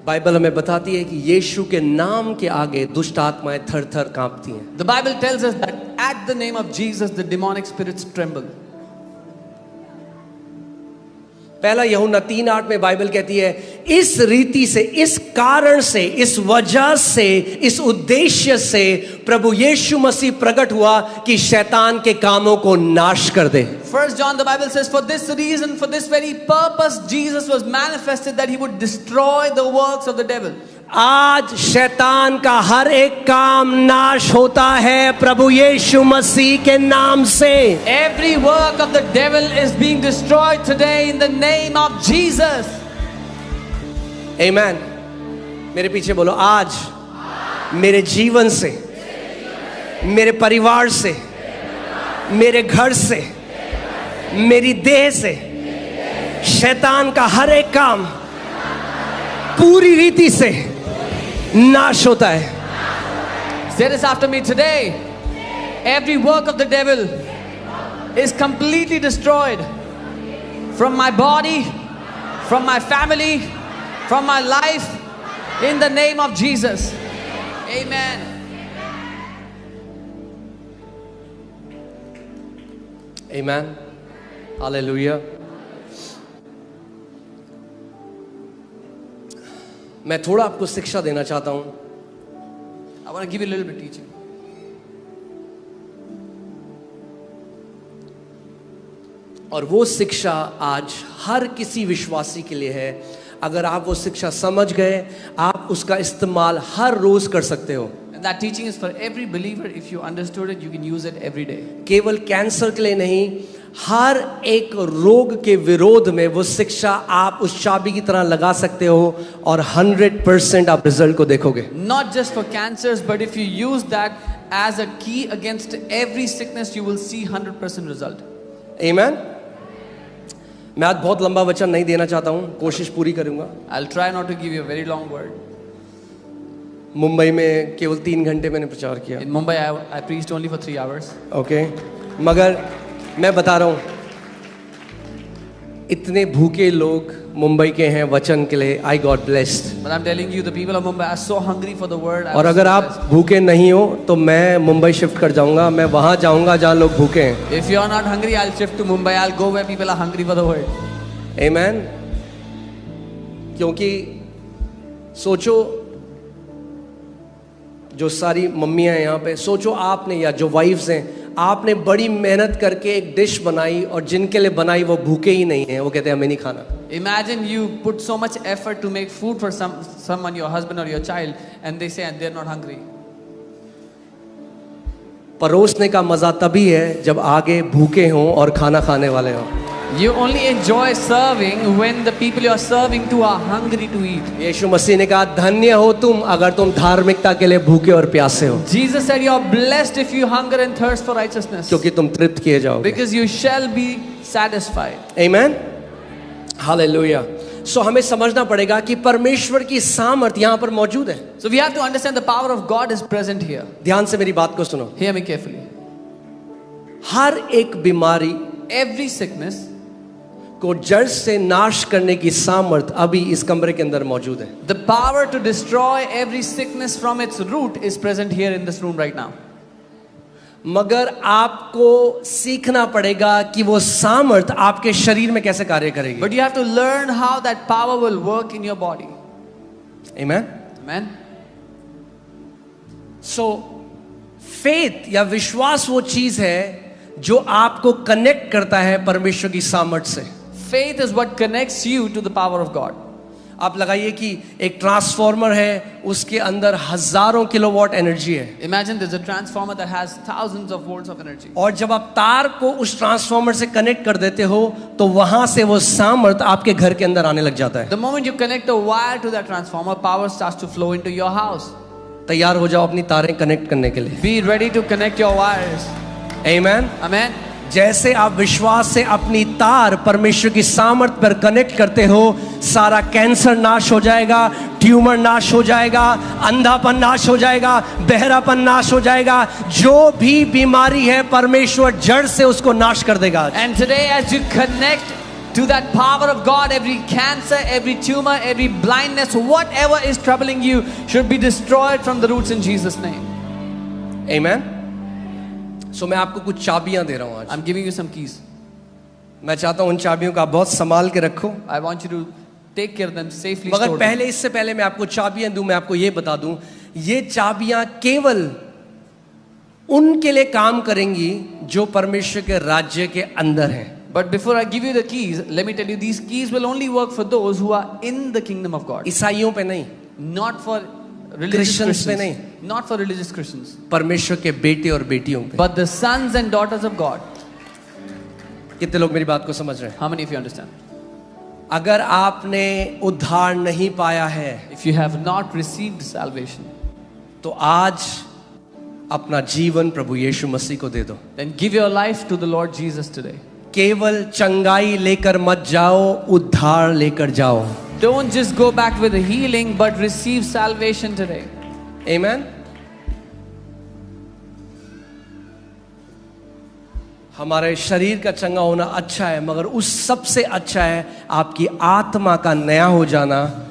Bible हमें बताती है कि यीशु के नाम के आगे दुष्ट आत्माएं थर-थर कांपती हैं. The Bible tells us that at the name of Jesus, the demonic spirits tremble. पहला यूहन्ना 3:8 में बाइबल कहती है, इस रीति से, इस कारण से, इस वजह से, इस उद्देश्य से प्रभु यीशु मसीह प्रकट हुआ कि शैतान के कामों को नाश कर दे. 1 John, the Bible says, for this reason, for this very purpose, Jesus was manifested, that he would destroy the works of the devil. आज शैतान का हर एक काम नाश होता है प्रभु यीशु मसीह के नाम से. Every work of the devil is being destroyed today in the name of Jesus. Amen. मेरे पीछे बोलो, आज मेरे जीवन से, मेरे परिवार से, मेरे घर से, मेरी देह से शैतान का हर एक काम पूरी रीति से नाश होता है. Say this after me today. Every work of the devil is completely destroyed from my body, from my family, from my life, in the name of Jesus. Amen. Amen. Hallelujah. मैं थोड़ा आपको शिक्षा देना चाहता हूं. I want to give you a little bit teaching. और वो शिक्षा आज हर किसी विश्वासी के लिए है. अगर आप वो शिक्षा समझ गए, आप उसका इस्तेमाल हर रोज कर सकते हो. And that teaching is for every believer. If you understood it, you can use it every day. केवल कैंसर के लिए नहीं, हर एक रोग के विरोध में वो शिक्षा आप उस चाबी की तरह लगा सकते हो और 100% आप रिजल्ट को देखोगे. Not just for cancers, but if you use that as a key against every sickness, you will see 100% result. Amen. मैं आज बहुत लंबा वचन नहीं देना चाहता हूँ, कोशिश पूरी करूँगा. I'll try not to give you a very long word. Mumbai में केवल 3 घंटे मैंने प्रचार किया. In Mumbai, I preached only for 3 hours. Okay, मगर मैं बता रहा हूँ, इतने भूखे लोग मुंबई के हैं वचन के लिए. I got blessed. But I'm telling you, the people of Mumbai are so hungry for the word. और अगर आप भूखे नहीं हो तो मैं मुंबई शिफ्ट कर जाऊंगा. मैं वहां जाऊंगा जहां लोग भूखे हैं. If you're not hungry, I'll shift to Mumbai. I'll go where people are hungry for the word. Amen. क्योंकि सोचो, जो सारी मम्मियां हैं यहाँ पे, सोचो आपने, या जो वाइफ्स हैं, आपने बड़ी मेहनत करके एक डिश बनाई और जिनके लिए बनाई वो भूखे ही नहीं हैं. वो कहते हैं हमें नहीं खाना. Imagine you put so much effort to make food for someone, your husband or your child, and they say they're not hungry. परोसने का मजा तभी है जब आगे भूखे हों और खाना खाने वाले हों. You only enjoy serving when the people you are serving to are hungry to eat. यीशु मसीह ने कहा, धन्य हो तुम अगर तुम धार्मिकता के लिए भूखे और प्यासे हो, Jesus said you are blessed if you hunger and thirst for righteousness, क्योंकि तुम तृप्त किए जाओगे. because you shall be satisfied. Amen. Hallelujah. So हमें समझना पड़ेगा कि परमेश्वर की सामर्थ यहाँ पर मौजूद है. So we have to understand the power of God is present here. ध्यान से मेरी बात को सुनो. Hear me carefully. हर एक बीमारी Every sickness को जड़ से नाश करने की सामर्थ अभी इस कमरे के अंदर मौजूद है. The power to destroy every sickness from its root is present here in this room right now. मगर आपको सीखना पड़ेगा कि वो सामर्थ आपके शरीर में कैसे कार्य करेगी. But you have to learn how that power will work in your body. Amen. Amen. So faith या विश्वास वो चीज है जो आपको कनेक्ट करता है परमेश्वर की सामर्थ से. Faith is what connects you to the power of God. आप लगाइए कि एक ट्रांसफार्मर है, उसके अंदर हजारों किलोवाट एनर्जी है. Imagine there's a transformer that has thousands of volts of energy. और जब आप तार को उस ट्रांसफार्मर से कनेक्ट कर देते हो तो वहां से वो सामर्थ आपके घर के अंदर आने लग जाता है. The moment you connect a wire to that transformer, power starts to flow into your house. तैयार हो जाओ अपनी तारें कनेक्ट करने के लिए. Be ready to connect your wires. Amen. Amen. जैसे आप विश्वास से अपनी तार परमेश्वर की सामर्थ पर कनेक्ट करते हो, सारा कैंसर नाश हो जाएगा, ट्यूमर नाश हो जाएगा, अंधापन नाश हो जाएगा, बहरापन नाश हो जाएगा. जो भी बीमारी है परमेश्वर जड़ से उसको नाश कर देगा. And today as you connect to that power of God, every cancer, every tumor, every blindness, whatever is troubling you should be destroyed from the roots in Jesus' name. Amen. So मैं आपको कुछ चाबियां दे रहा हूं आज. I'm giving you some keys. मैं चाहता हूं उन चाबियों को आप बहुत संभाल के रखो. I want you to take care of them safely. मगर store them. पहले, इससे पहले मैं आपको चाबियां दूं, मैं आपको ये बता दूं, ये चाबियां केवल उनके लिए काम करेंगी जो परमेश्वर के राज्य के अंदर हैं. But before I give you the keys, let me tell you, these keys will only work for those who are in the kingdom of God. ईसाइयों पे नहीं, Not for religious Christians पे Christians. नहीं. Not for religious Christians. परमेश्वर के बेटे और बेटियों पे. But the sons and daughters of God. कितने लोग मेरी बात को समझ रहे हैं? How many of you understand? अगर आपने उद्धार नहीं पाया है If you have not received salvation, तो आज अपना जीवन प्रभु यीशु मसीह को दे दो. then give your life to the Lord Jesus today. केवल चंगाई लेकर मत जाओ, उद्धार लेकर जाओ. Don't just go back with a healing, but receive salvation today. Amen. हमारे शरीर का चंगा होना अच्छा है, मगर उस सबसे अच्छा है आपकी आत्मा का नया हो जाना.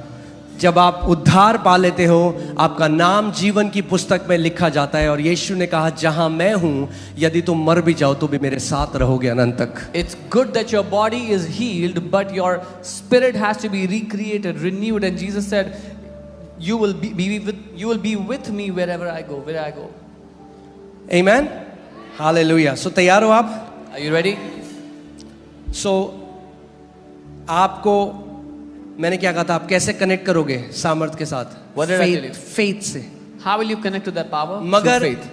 जब आप उद्धार पा लेते हो, आपका नाम जीवन की पुस्तक में लिखा जाता है. और यीशु ने कहा, जहां मैं हूं, यदि तुम मर भी जाओ तो भी मेरे साथ रहोगे अनंत तक. It's good that your body is healed, but your spirit has to be recreated, renewed. And Jesus said, "You will be with me wherever I go, where I go." Amen. Hallelujah. So तैयार हो आप? Are you ready? सो आपको मैंने क्या कहा था, आप कैसे कनेक्ट करोगे सामर्थ के साथ? What did I tell you? Faith से. How will you connect to that power? मगर Through faith.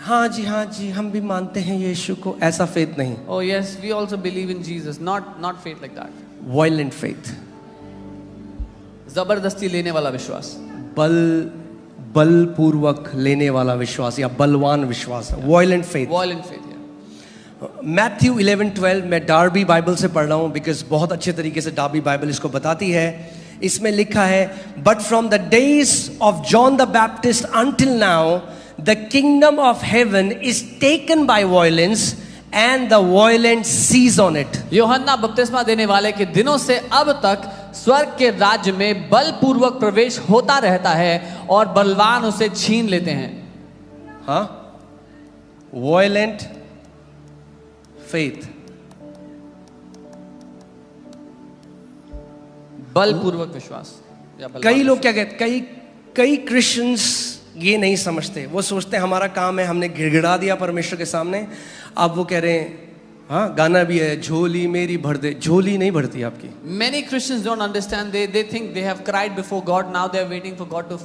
हाँ जी हम भी मानते हैं यीशु को, ऐसा फेथ नहीं. Oh yes, we also believe in Jesus. Not faith like that. Violent faith, जबरदस्ती लेने वाला विश्वास. बलपूर्वक लेने वाला विश्वास या बलवान विश्वास. Violent faith. Violent faith. Yeah. Matthew 11:12 मैं डार्बी बाइबल से पढ़ रहा हूँ, बिकॉज बहुत अच्छे तरीके से डार्बी बाइबल इसको बताती है. इसमें लिखा है, but from the days of John the Baptist until now the kingdom of heaven is taken by violence and the violent seize on it. यूहन्ना बपतिस्मा देने वाले के दिनों से अब तक स्वर्ग के राज्य में बलपूर्वक प्रवेश होता रहता है और बलवान उसे छीन लेते हैं. हाँ, वायलेंट फेथ. बलपूर्वक विश्वास या बलवान कई लोग विश्वास. क्या कहते, कई क्रिश्चियंस ये नहीं समझते. वो सोचते हैं हमारा काम है, हमने गिड़गिड़ा दिया परमेश्वर के सामने, अब वो कह रहे हैं, हाँ गाना भी है, झोली मेरी भर दे. झोली नहीं भरती आपकी. Many Christians don't understand. They think they have cried before God. Now they are waiting for God to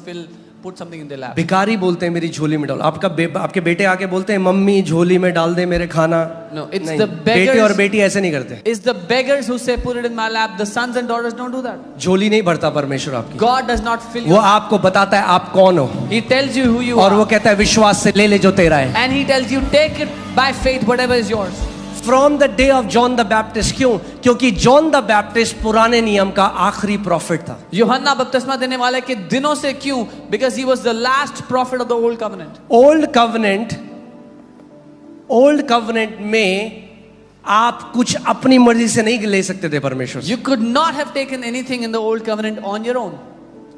put something in their lap. भिखारी बोलते हैं मेरी झोली में डाल. आपके बेटे आके बोलते हैं मम्मी झोली में डाल दे मेरे खाना. No, it's नहीं, the बेटे beggars. और बेटी ऐसे नहीं करते. It's the beggars who say, "Put it in my lap." The sons and daughters don't do that. झोली नहीं भरता परमेश्वर आपकी. God does not fill वो you. आपको बताता है आप कौन हो, He tells you who you और वो are, कहता है विश्वास से ले ले जो तेरा है. and He tells you, "Take it by faith, whatever is yours." From the day of John the Baptist. क्यों? क्योंकि जॉन द बैप्टिस्ट पुराने नियम का आखिरी प्रॉफिट था. यूहन्ना बपतिस्मा देने वाले के दिनों से. क्यों? Because he was the last prophet of the old covenant. Old covenant में आप कुछ अपनी मर्जी से नहीं ले सकते थे परमेश्वर से. You could not have taken anything in the old covenant on your own.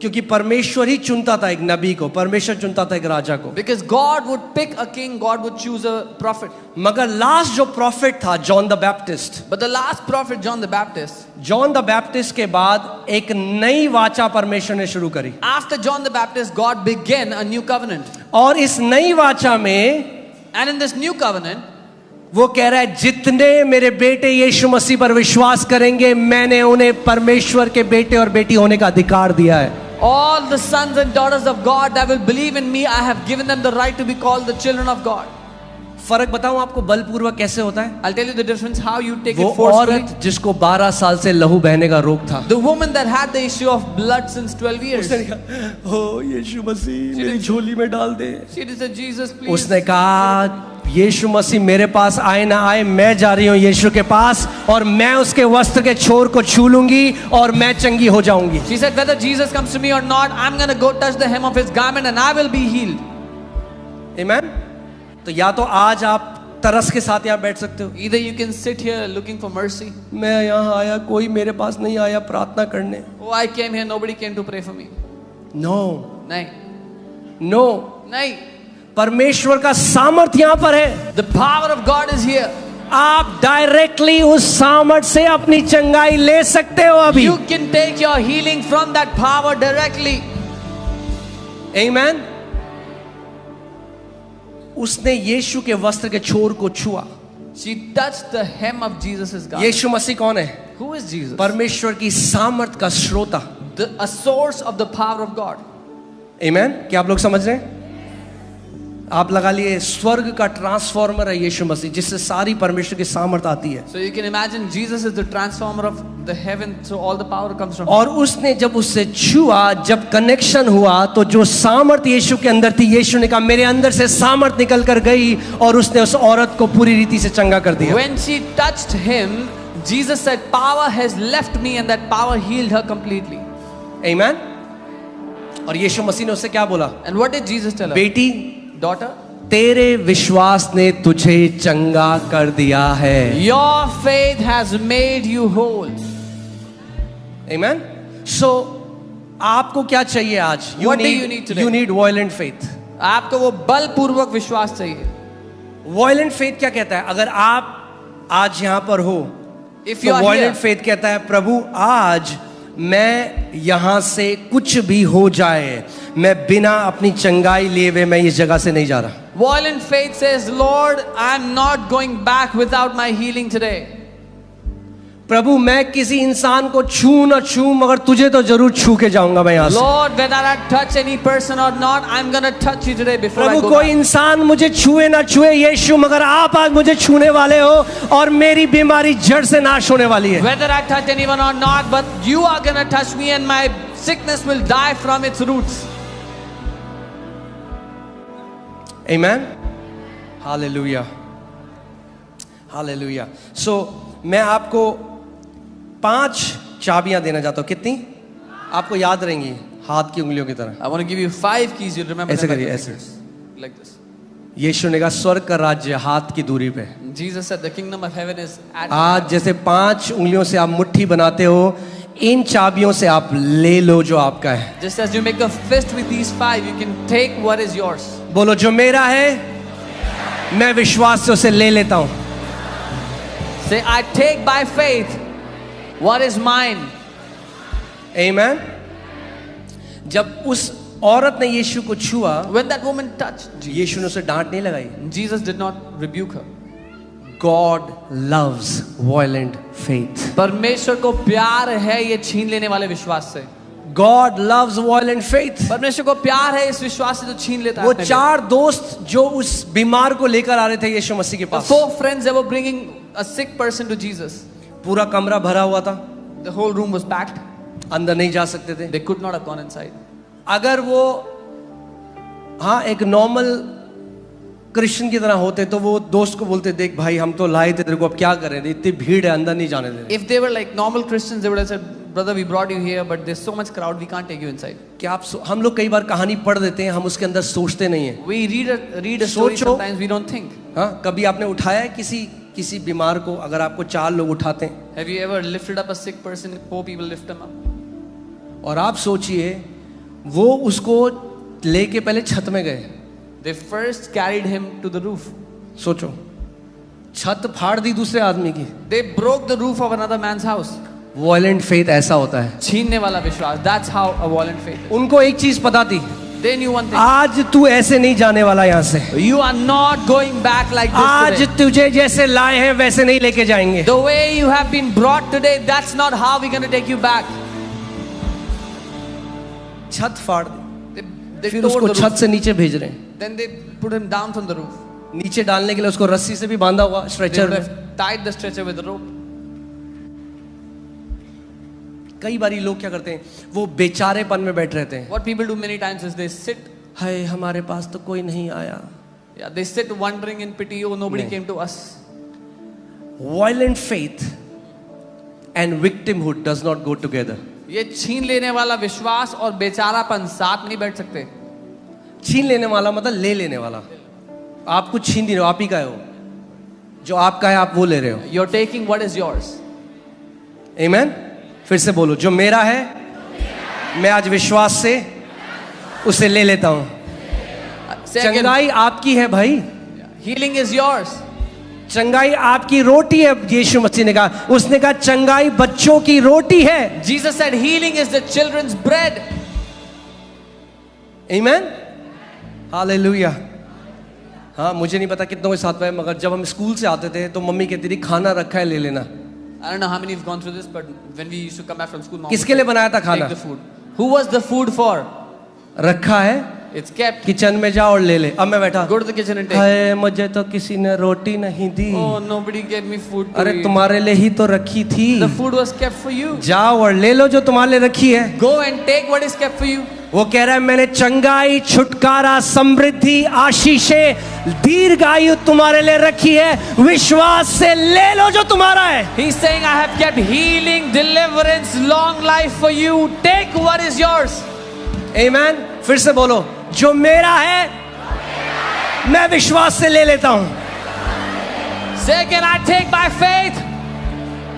क्योंकि परमेश्वर ही चुनता था एक नबी को, परमेश्वर चुनता था एक राजा को. Because God would pick a king, God would choose a prophet. मगर लास्ट जो प्रॉफिट था John the Baptist. But the last prophet, John the Baptist, John the Baptist के बाद एक नई वाचा परमेश्वर ने शुरू करी. after John the Baptist, God began a new covenant. और इस नई वाचा में And in this new covenant, वो कह रहा है, जितने मेरे बेटे यीशु मसीह पर विश्वास करेंगे, मैंने उन्हें परमेश्वर के बेटे और बेटी होने का अधिकार दिया है. all the sons and daughters of God that will believe in me, I have given them the right to be called the children of God. फर्क बताऊं आपको बलपूर्वक कैसे होता है. I'll tell you the difference, how you take वो it forcefully. औरत जिसको 12 साल से लहू बहने का रोग था, The woman that had the issue of blood since 12 years. उसने कहा, ओ यीशु मसीह मेरी झोली में डाल दे. She just said, "Jesus, please." उसने कहा, यीशु मसीह मेरे पास आए ना आए, मैं जा रही हूँ यीशु के पास और मैं उसके वस्त्र के छोर को छू लूंगी और मैं चंगी हो जाऊंगी. She said, "Whether Jesus comes to me or not, I'm going to go touch the hem of his garment and I will be healed." आमेन. तो या तो आज आप तरस के साथ यहाँ बैठ सकते हो। Either you can sit here looking for mercy. मैं यहाँ आया, कोई मेरे पास नहीं आया प्रार्थना करने। Oh, I came here, nobody came to pray for me. No नहीं, नो, नहीं. परमेश्वर का सामर्थ यहाँ पर है। The power of God is here. आप डायरेक्टली उस सामर्थ से अपनी चंगाई ले सकते हो अभी। You can take your healing from that power directly. आमेन। उसने यीशु के वस्त्र के छोर को छुआ। She touched the hem of Jesus' garment. यीशु मसीह कौन है? Who is Jesus? परमेश्वर की सामर्थ का श्रोता। A source of the power of God. आमेन। क्या आप लोग समझ रहे हैं? आप लगा लिए स्वर्ग का ट्रांसफॉर्मर है यीशु मसीह, जिससे सारी परमेश्वर की सामर्थ आती है। So you can imagine Jesus is the transformer of the heaven, so all the power comes from him. और उसने जब उससे छुआ, जब कनेक्शन हुआ, तो जो सामर्थ यीशु के अंदर थी, यीशु ने कहा मेरे अंदर से सामर्थ निकल कर गई और उसने उस औरत को पूरी रीति से चंगा कर दिया। When she touched him, Jesus said, "Power has left me," and that power healed her completely. आमेन। और यीशु मसीह ने उससे क्या बोला? And what did Jesus tell her? बेटी, Daughter, तेरे विश्वास ने तुझे चंगा कर दिया है। your faith has made you whole. Amen. So आपको क्या चाहिए आज? What do you need today? You need violent faith. आपको वो बलपूर्वक विश्वास चाहिए। Violent faith क्या कहता है? अगर आप आज यहाँ पर हो, If you तो are violent here, faith कहता है प्रभु आज मैं यहाँ से कुछ भी हो जाए, मैं बिना अपनी चंगाई लिए हुए मैं इस जगह से नहीं जा रहा। violent faith says, "Lord, I'm not going back without my healing today." प्रभु मैं किसी इंसान को छू न छू, मगर तुझे तो जरूर छू के जाऊंगा मैं यहाँ से। Lord, whether I touch any person or not, I'm gonna touch you today before I Prabhu go कोई back. इंसान मुझे छुए ना छुए यीशु, मगर आप आज मुझे छूने वाले हो और मेरी बीमारी जड़ से नाश होने वाली है। Whether I touch anyone or not, but you are gonna touch me and my sickness will die from its roots. Amen. Hallelujah. Hallelujah. So मैं आपको 5 चाबियां देना चाहता हूं। कितनी आपको याद रहेंगी? हाथ की उंगलियों की तरह। I want to give you 5 keys. You'll remember ऐसे them like करिए, your ऐसे। fingers. Like this. यीशु ने कहा स्वर्ग का राज्य हाथ की दूरी पे। Jesus said the kingdom of heaven is at आज जैसे 5 उंगलियों से आप मुट्ठी बनाते हो, इन चाबियों से आप ले लो जो आपका है। Just as you make a fist with these 5, you can take what is yours. बोलो जो मेरा है मैं विश्वास से उसे ले लेता हूं। Say, I take by faith what is mine. Amen. जब उस औरत ने यीशु को छुआ, When that woman touched Jesus, यीशु ने उसे डांट नहीं लगाई। Jesus did not rebuke her. God loves violent faith. परमेश्वर को प्यार है ये छीन लेने वाले विश्वास से। God loves violent faith. परमेश्वर को प्यार है इस विश्वास से जो छीन लेता है वो अपने 4 दोस्त जो उस बीमार को लेकर आ रहे थे यीशु मसीह के लिए। पास, The 4 friends that were bringing a sick person to Jesus. पूरा कमरा भरा हुआ था, The whole room was packed. अंदर नहीं जा सकते थे। They could not have gone inside. अगर वो हाँ एक नॉर्मल क्रिश्चियन की तरह होते तो वो दोस्त को बोलते देख भाई हम तो लाए थे तेरे को, अब क्या करें, इतनी भीड़ है अंदर नहीं जाने दे रहे। If they were like normal Christians, they would have said, "Brother, we brought you here, but there's so much crowd, we can't take you inside." क्या आप हम लोग कई बार कहानी पढ़ देते हैं, हम उसके अंदर सोचते नहीं है। We read a story सोचो। sometimes, we don't think. हाँ कभी आपने उठाया है किसी बीमार को? अगर आपको 4 लोग उठाते हैं Have you ever lifted up a sick person? 4 people lift him up. और आप सोचिए वो उसको लेके पहले छत में गए, They first carried him to the roof. सोचो छत फाड़ दी दूसरे आदमी की। They broke the roof of another man's house. Violent faith ऐसा होता है। छीनने वाला विश्वास. That's how a violent faith is. उनको एक चीज पता थी, They knew one thing. आज तू ऐसे नहीं जाने वाला यहाँ से, You are not going back like this आज today. तुझे जैसे लाए हैं वैसे नहीं लेके जाएंगे। The way you have been brought today, that's not how we're going to take you back. छत फाड़ दी, They फिर tore उसको the छत roof. से नीचे भेज रहे हैं। Then they put him down from the roof. नीचे डालने के लिए उसको रस्सी से भी बांधा हुआ They स्ट्रेचर would में। have tied the stretcher with a rope. कई बारी लोग क्या करते हैं, वो बेचारेपन में बैठ रहते हैं। What people do many times is they sit, हाय हमारे पास तो कोई नहीं आया। they sit wondering in pity, oh, nobody नहीं। came to us. Violent faith and victimhood does not go together. ये छीन लेने वाला विश्वास और बेचारापन साथ नहीं बैठ सकते. छीन लेने वाला मतलब ले लेने वाला। आप कुछ छीन नहीं रहे हो, आप ही का हो। जो आपका है आप वो ले रहे हो. You're taking what is yours. आमीन. फिर से बोलो, जो मेरा है मैं आज विश्वास से उसे ले लेता हूं. Say again. चंगाई आपकी है भाई. Healing is yours. चंगाई आपकी रोटी है. यीशु मसीह ने कहा, उसने कहा चंगाई बच्चों की रोटी है. Jesus said healing is the children's bread. आमीन. हालेलुया. हाँ, मुझे नहीं पता कितनों के साथ में, मगर जब हम स्कूल से आते थे तो मम्मी कहती थी खाना रखा है ले लेना. I don't know how many have gone through this, but when we used to come back from school, mom किसके लिए बनाया था खाना? take the food. Who was the food for? रखा है, It's kept. किचन में जाओ और ले ले. अब मैं बैठा, Go to the kitchen and take. हाय मुझे तो किसी ने रोटी नहीं दी. Oh, nobody gave me food to अरे eat. तुम्हारे लिए ही तो रखी थी. The food was kept for you. जाओ और ले लो जो तुम्हारे लिए रखी है. Go and take what is kept for you. वो कह रहा है मैंने चंगाई, छुटकारा, समृद्धि, आशीषें, दीर्घायु तुम्हारे लिए रखी है. विश्वास से ले लो जो तुम्हारा है. He's saying, I have kept healing, deliverance, long life for you. Take what is yours. आमीन. फिर से बोलो, जो मेरा है मैं विश्वास से ले लेता हूं. Say again, I take by faith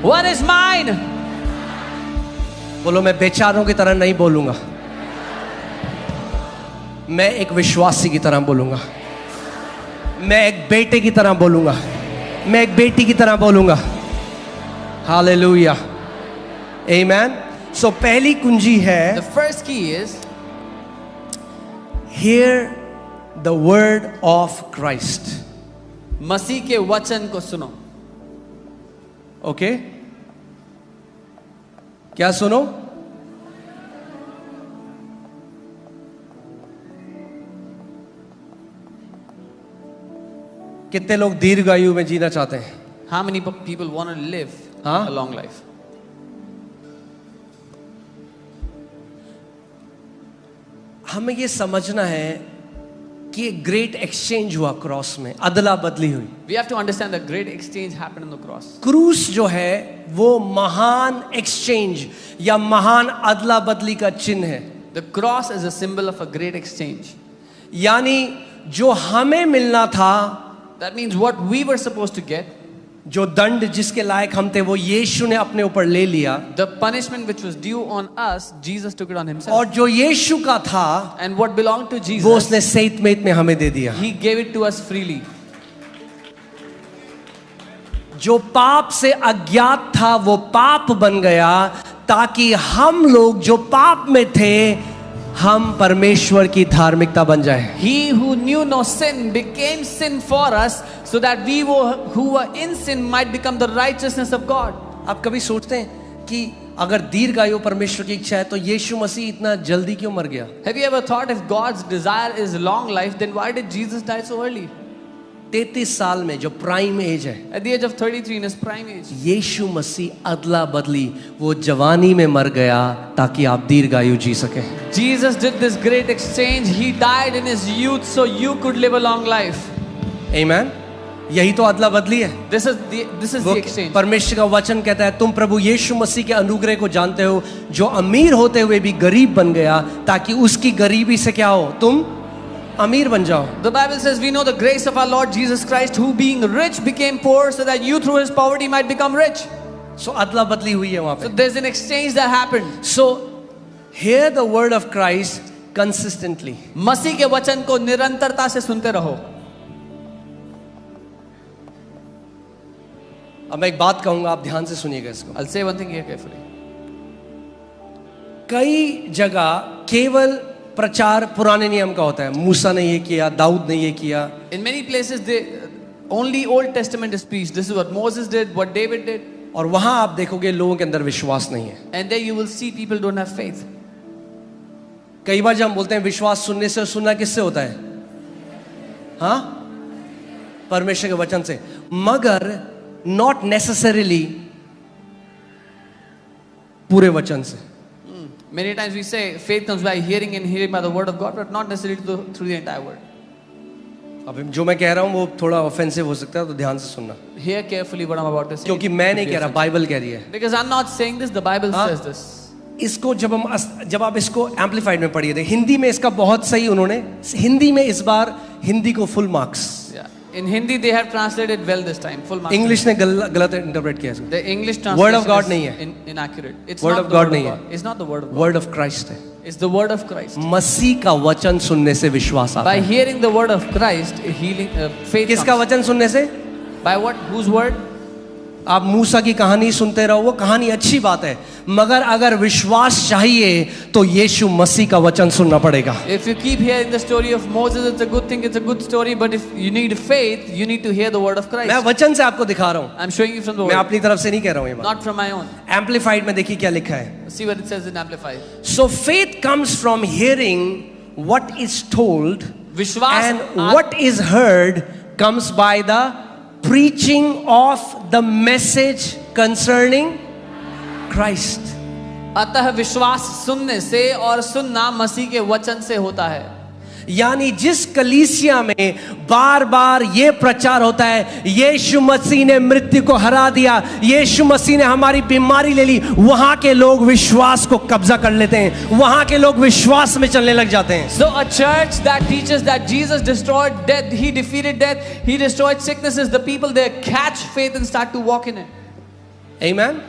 what is mine. बोलो, मैं बेचारों की तरह नहीं बोलूंगा, मैं एक विश्वासी की तरह बोलूंगा. मैं एक बेटे की तरह बोलूंगा, मैं एक बेटी की तरह बोलूंगा. हालेलुया. आमीन. सो पहली कुंजी है, The first key is hear the word of Christ. मसीह के वचन को सुनो. ओके, क्या सुनो? कितने लोग दीर्घायु में जीना चाहते हैं? How many people want to live हाँ? a long life? हमें ये समझना है कि एक ग्रेट एक्सचेंज हुआ क्रॉस में, अदला बदली हुई. We have to understand that great exchange happened on the cross. क्रूस जो है वो महान एक्सचेंज या महान अदला बदली का चिन्ह है. The cross is a symbol of a great exchange. यानी जो हमें मिलना था, That means what we were supposed to get, जो दंड जिसके लायक हम थे, वो यीशु ने अपने ऊपर ले लिया. the punishment which was due on us, Jesus took it on himself. और जो यीशु का था And what belonged to वो Jesus, उसने सहित में हमें दे दिया. he gave it to us freely. जो पाप से अज्ञात था वो पाप बन गया, ताकि हम लोग जो पाप में थे हम परमेश्वर की धार्मिकता बन जाए. He who knew no sin became sin for us, so that we who were in sin might become the righteousness of God. आप कभी सोचते हैं कि अगर दीर्घायु परमेश्वर की इच्छा है तो यीशु मसीह इतना जल्दी क्यों मर गया? Have you ever thought if God's desire is long life, then why did Jesus die so early? 33 साल में जो प्राइम एज है, At the age of 33 in his prime age. यीशु मसीह अदला बदली, वो जवानी में मर गया ताकि आप दीर्घायु जी सके. Jesus did this great exchange. He died in his youth so you could live a long life. आमीन. यही तो अदला बदली है. This is the वो exchange. परमेश्वर का वचन कहता है, तुम प्रभु यीशु मसीह के अनुग्रह को जानते हो, जो अमीर होते हुए भी गरीब बन गया, ताकि उसकी गरीबी से क्या हो, तुम अमीर बन जाओ. The Bible says we know the grace of our Lord Jesus Christ, who being rich became poor, so that you through his poverty might become rich. सो अदला बदली हुई है वहां So पे. there's an exchange that happened. So hear the word of Christ consistently. मसीह के वचन को निरंतरता से सुनते रहो. अब मैं एक बात कहूंगा, आप ध्यान से सुनिएगा इसको. I'll say one thing here carefully. कई जगह केवल प्रचार पुराने नियम का होता है. मूसा ने ये किया, दाऊद ने ये किया. In many places, only Old Testament is preached. This is what Moses did, what David did. और वहां आप देखोगे लोगों के अंदर विश्वास नहीं है. And there you will see people don't have faith. कई बार जब हम बोलते हैं विश्वास सुनने से, सुनना किससे होता है? हाँ, परमेश्वर के वचन से. मगर नॉट नेसेसरीली पूरे वचन से. Many times we say faith comes by hearing and hearing by the word of God, but not necessarily through the entire word. अब जो मैं कह रहा हूं वो थोड़ा ऑफेंसिव हो सकता है, तो ध्यान से सुनना. Hear carefully what I'm about to say. क्योंकि मैं नहीं कह रहा, बाइबल कह रही है. Because I'm not saying this, the Bible हाँ? says this. इसको जब आप इसको एम्पलीफाइड में पढ़िए थे, हिंदी में इसका बहुत सही उन्होंने, हिंदी में इस बार हिंदी को full marks. Yeah. In Hindi they have translated well this time. Full marks. English ने गलत इंटरप्रेट किया इसको. The English Word translation of God is नहीं है. inaccurate. It's Word not of the God word नहीं of है. God. It's not the word of God. Word of Christ है. It's the word of Christ. मसीह का वचन सुनने से विश्वास आता By है. hearing the word of Christ, healing, faith किसका comes. वचन सुनने से? By what? Whose word? आप मूसा की कहानी सुनते रहो, वो कहानी अच्छी बात है, मगर अगर विश्वास चाहिए तो यीशु मसीह का वचन सुनना पड़ेगा. If you keep hearing the story of Moses, it's a good thing, it's a good story. But if you need faith, you need to hear the word of मैं Christ. वचन से आपको दिखा रहा हूं, I'm showing you from the मैं word, अपनी तरफ से नहीं कह रहा हूं ये बात. not from my own. Amplified में देखिए क्या लिखा है. See what it says in Amplified. So faith comes from hearing what is told, विश्वास and what is heard comes by the preaching of the message concerning Christ. अतः विश्वास सुनने से और सुनना मसीह के वचन से होता है. यानी जिस कलीसिया में बार बार ये प्रचार होता है यीशु मसीह ने मृत्यु को हरा दिया, यीशु मसीह ने हमारी बीमारी ले ली, वहां के लोग विश्वास को कब्जा कर लेते हैं, वहां के लोग विश्वास में चलने लग जाते हैं. So a church that teaches that Jesus destroyed death, he defeated death, he destroyed sicknesses, the people there catch faith and start to walk in it. Amen.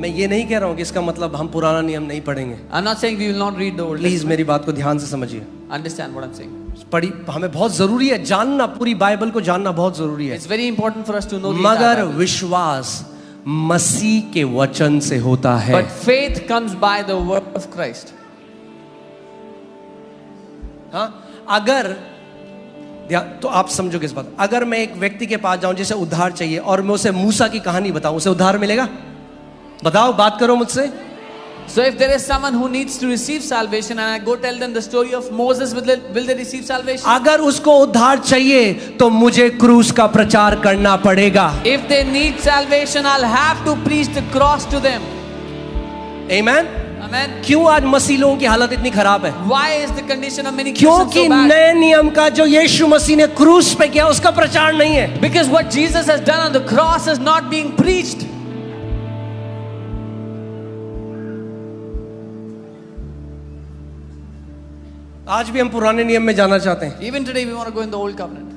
मैं ये नहीं कह रहा हूं कि इसका मतलब हम पुराना नियम नहीं पढ़ेंगे. I'm not saying we will not read the Old please Testament. मेरी बात को ध्यान से समझिए. Understand what I'm saying. पढ़ी हमें बहुत जरूरी है जानना, पूरी बाइबल को जानना बहुत जरूरी है, It's very important for us to know the मगर entire Bible. विश्वास मसीह के वचन से होता है. But faith comes by the word of Christ. हाँ, अगर तो आप समझोगे इस बात. अगर मैं एक व्यक्ति के पास जाऊं जिसे उद्धार चाहिए और मैं उसे मूसा की कहानी बताऊं, उसे उद्धार मिलेगा? बताओ, बात करो मुझसे. So if there is someone who needs to receive salvation and I go tell them the story of Moses, will they receive salvation? अगर उसको उद्धार चाहिए तो मुझे क्रूस का प्रचार करना पड़ेगा. If they need salvation, I'll have to preach the cross to them. Amen. Amen. क्यों आज मसीह लोगों की हालत इतनी खराब है? Why is the condition of many Christians क्योंकि so bad? नए नियम का जो यीशु मसीह ने क्रूस पे किया उसका प्रचार नहीं है. Because what Jesus has done on the cross is not being preached. आज भी हम पुराने नियम में जाना चाहते हैं. Even today we want to go in the old covenant.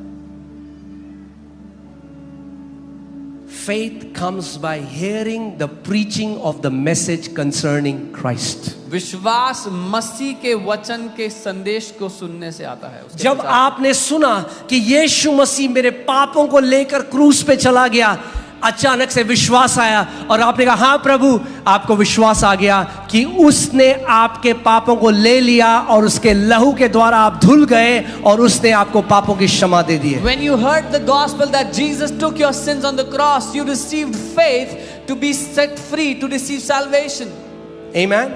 Faith comes by hearing the preaching of the message concerning Christ. विश्वास मसीह के वचन के संदेश को सुनने से आता है. उसके जब प्रचार। आपने सुना कि यीशु मसीह मेरे पापों को लेकर क्रूस पे चला गया, अचानक से विश्वास आया और आपने कहा हाँ प्रभु, आपको विश्वास आ गया कि उसने आपके पापों को ले लिया और उसके लहू के द्वारा आप धुल गए और उसने आपको पापों की क्षमा दे दी है. When you heard the gospel that Jesus took your sins on the cross, you received faith to be set free, to receive salvation. Amen.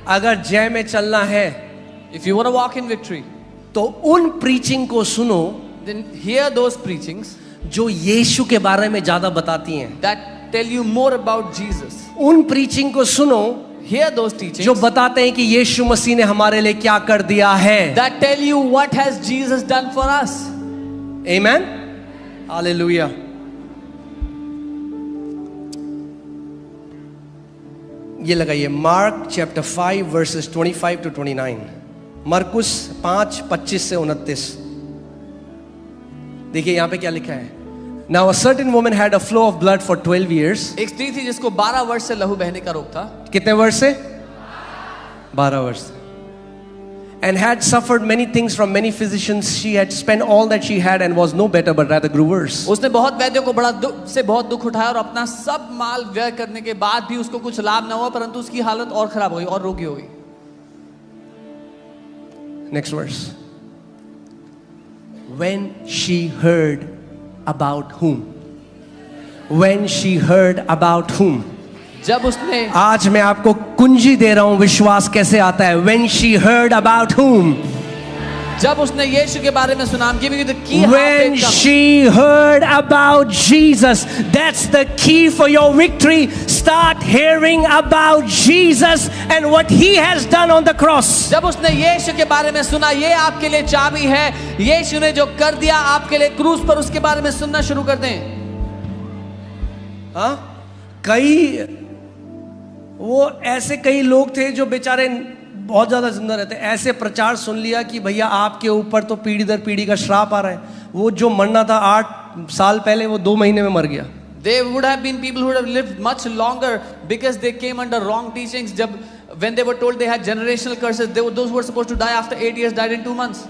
अगर जय में चलना है If you want to walk in victory, तो उन preaching को सुनो then hear those preachings जो यीशु के बारे में ज्यादा बताती हैं. that tell you more about Jesus. उन प्रीचिंग को सुनो Hear those teachings जो बताते हैं कि यीशु मसीह ने हमारे लिए क्या कर दिया है. that tell you what has Jesus done for us. Amen. Hallelujah. ये लगाइए मार्क चैप्टर 5 वर्सेस 25 to 29. मरकुस 5:25 से 29. देखिए यहाँ पे क्या लिखा है. Now a certain woman had a flow of blood for 12 years. एक स्त्री थी जिसको 12 वर्ष से लहू बहने का रोग था. कितने वर्ष से? 12 वर्ष से. And had suffered many things from many physicians. She had spent all that she had and was no better but rather grew worse. उसने बहुत वैद्यों को बहुत दुख उठाया और अपना सब माल व्यय करने के बाद भी उसको कुछ लाभ न हुआ, परंतु उसकी हालत और खराब हो गई और रोगी हो गई. Next verse. When she heard about whom? When she heard about whom? जब उसने, आज मैं आपको कुंजी दे रहा हूं विश्वास कैसे आता है. When she heard about whom? जब उसने यीशु के बारे में सुना, I'm giving you the key. When she heard about Jesus, that's the key for your victory. Start hearing about Jesus and what he has done on the cross. जब उसने यीशु के बारे में सुना, ये आपके लिए चाबी है. यीशु ने जो कर दिया आपके लिए क्रूस पर, उसके बारे में सुनना शुरू कर दें. हाँ, कई लोग थे जो बेचारे बहुत ज़्यादा जिंदा रहते हैं। ऐसे प्रचार सुन लिया कि भैया आपके ऊपर तो पीढ़ी दर पीढ़ी का श्राप आ रहा है। वो जो मरना था 8 साल पहले, वो 2 महीने में मर गया। There would have been people who would have lived much longer because they came under wrong teachings. When they were told they had generational curses, those who were supposed to die after 8 years died in 2 months.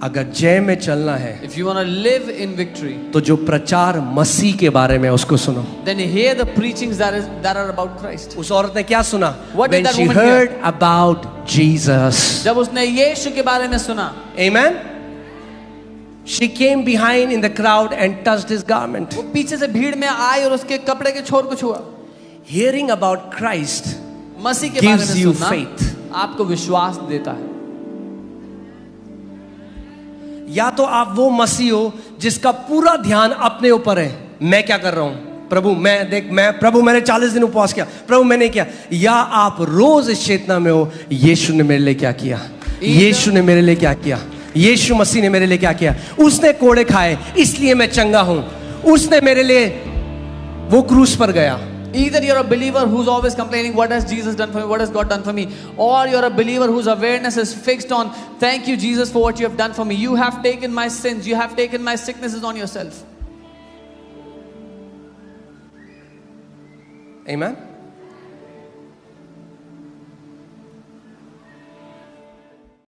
अगर जय में चलना है, If you want to live in victory, तो जो प्रचार मसीह के बारे में उसको सुनो। then hear the preachings that are about Christ. उस औरत ने क्या सुना? What did When that she woman heard about Jesus. जब उसने यीशु के बारे में सुना, Amen. She came behind in the crowd and touched his garment. वो पीछे से भीड़ में आई और उसके कपड़े के छोर को छुआ। Hearing about Christ मसीह के बारे gives में you सुनना faith. आपको विश्वास देता है। या तो आप वो मसीह हो जिसका पूरा ध्यान अपने ऊपर है, मैं क्या कर रहा हूं प्रभु, प्रभु मैंने 40 दिन उपवास किया, प्रभु मैंने किया। या आप रोज इस चेतना में हो, यीशु ने मेरे लिए क्या किया, यीशु ने मेरे लिए क्या किया, यीशु मसीह ने मेरे लिए क्या किया। उसने कोड़े खाए इसलिए मैं चंगा हूं, उसने मेरे लिए वो क्रूस पर गया। Either you're a believer who's always complaining, what has Jesus done for me, what has God done for me, or you're a believer whose awareness is fixed on, thank you Jesus for what you have done for me. You have taken my sins, you have taken my sicknesses on yourself. Amen.